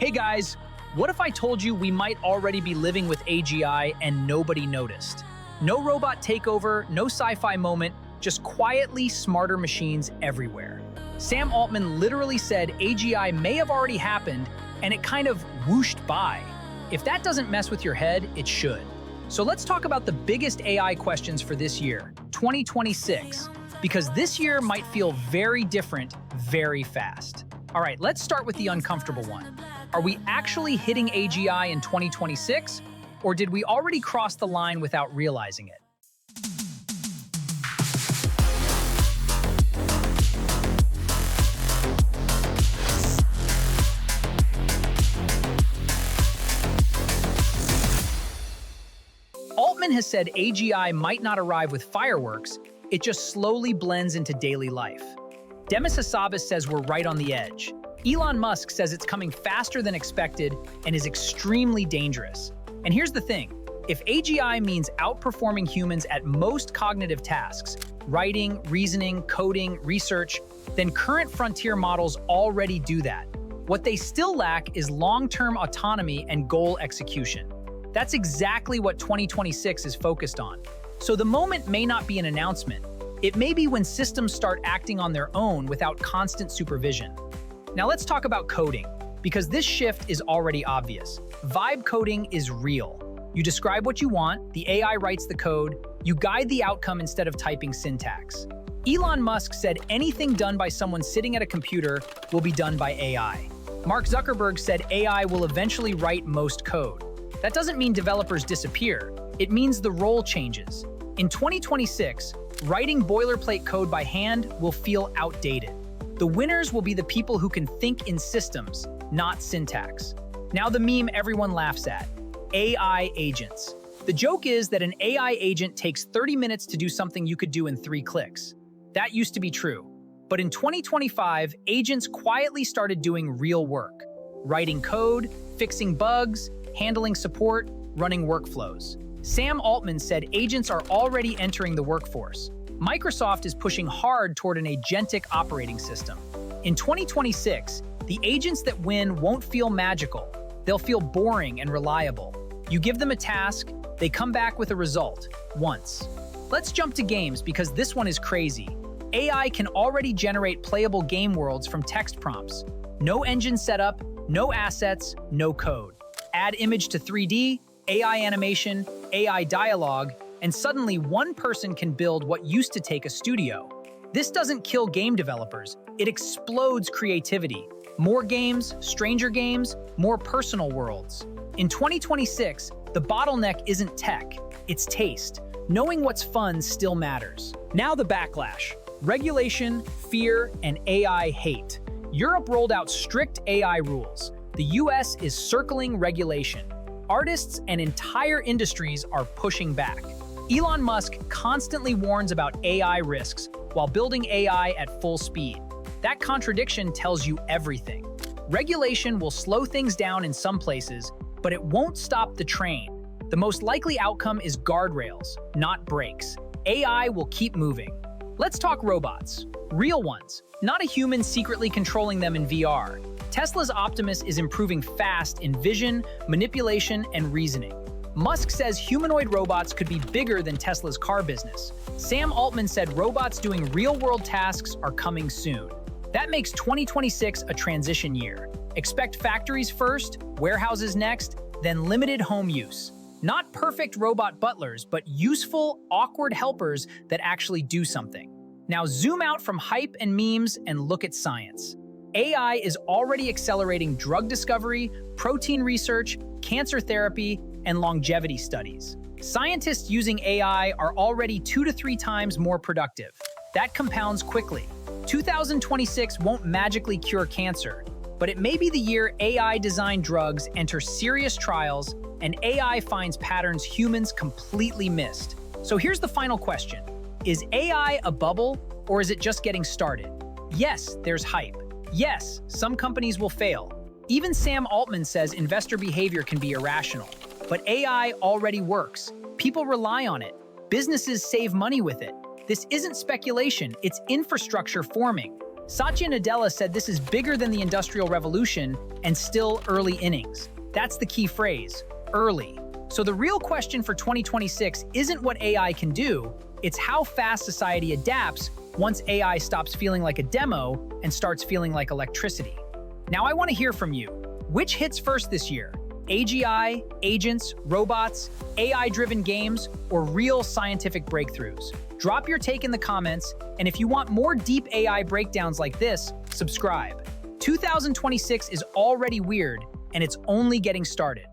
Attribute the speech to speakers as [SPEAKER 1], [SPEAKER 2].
[SPEAKER 1] Hey guys, what if I told you we might already be living with AGI and nobody noticed? No robot takeover, no sci-fi moment, just quietly smarter machines everywhere. Sam Altman literally said AGI may have already happened, and it kind of whooshed by. If that doesn't mess with your head, it should. So let's talk about the biggest AI questions for this year, 2026, because this year might feel very different very fast. All right, let's start with the uncomfortable one. Are we actually hitting AGI in 2026, or did we already cross the line without realizing it? Altman has said AGI might not arrive with fireworks, it just slowly blends into daily life. Demis Hassabis says we're right on the edge. Elon Musk says it's coming faster than expected and is extremely dangerous. And here's the thing, if AGI means outperforming humans at most cognitive tasks, writing, reasoning, coding, research, then current frontier models already do that. What they still lack is long-term autonomy and goal execution. That's exactly what 2026 is focused on. So the moment may not be an announcement. It may be when systems start acting on their own without constant supervision. Now let's talk about coding, because this shift is already obvious. Vibe coding is real. You describe what you want, the AI writes the code, you guide the outcome instead of typing syntax. Elon Musk said anything done by someone sitting at a computer will be done by AI. Mark Zuckerberg said AI will eventually write most code. That doesn't mean developers disappear, it means the role changes. In 2026, writing boilerplate code by hand will feel outdated. The winners will be the people who can think in systems, not syntax. Now the meme everyone laughs at, AI agents. The joke is that an AI agent takes 30 minutes to do something you could do in 3 clicks. That used to be true. But in 2025, agents quietly started doing real work. Writing code, fixing bugs, handling support, running workflows. Sam Altman said agents are already entering the workforce. Microsoft is pushing hard toward an agentic operating system. In 2026, the agents that win won't feel magical. They'll feel boring and reliable. You give them a task, they come back with a result, once. Let's jump to games because this one is crazy. AI can already generate playable game worlds from text prompts. No engine setup, no assets, no code. Add image to 3D, AI animation, AI dialogue, and suddenly one person can build what used to take a studio. This doesn't kill game developers, it explodes creativity. More games, stranger games, more personal worlds. In 2026, the bottleneck isn't tech, it's taste. Knowing what's fun still matters. Now the backlash. Regulation, fear, and AI hate. Europe rolled out strict AI rules. The US is circling regulation. Artists and entire industries are pushing back. Elon Musk constantly warns about AI risks while building AI at full speed. That contradiction tells you everything. Regulation will slow things down in some places, but it won't stop the train. The most likely outcome is guardrails, not brakes. AI will keep moving. Let's talk robots. Real ones, not a human secretly controlling them in VR. Tesla's Optimus is improving fast in vision, manipulation, and reasoning. Musk says humanoid robots could be bigger than Tesla's car business. Sam Altman said robots doing real-world tasks are coming soon. That makes 2026 a transition year. Expect factories first, warehouses next, then limited home use. Not perfect robot butlers, but useful, awkward helpers that actually do something. Now zoom out from hype and memes and look at science. AI is already accelerating drug discovery, protein research, cancer therapy, and longevity studies. Scientists using AI are already 2 to 3 times more productive. That compounds quickly. 2026 won't magically cure cancer, but it may be the year AI-designed drugs enter serious trials and AI finds patterns humans completely missed. So here's the final question. Is AI a bubble, or is it just getting started? Yes, there's hype. Yes, some companies will fail. Even Sam Altman says investor behavior can be irrational. But AI already works. People rely on it. Businesses save money with it. This isn't speculation, it's infrastructure forming. Satya Nadella said this is bigger than the Industrial Revolution and still early innings. That's the key phrase, early. So the real question for 2026 isn't what AI can do, it's how fast society adapts once AI stops feeling like a demo and starts feeling like electricity. Now I want to hear from you. Which hits first this year? AGI, agents, robots, AI-driven games, or real scientific breakthroughs? Drop your take in the comments, and if you want more deep AI breakdowns like this, subscribe. 2026 is already weird, and it's only getting started.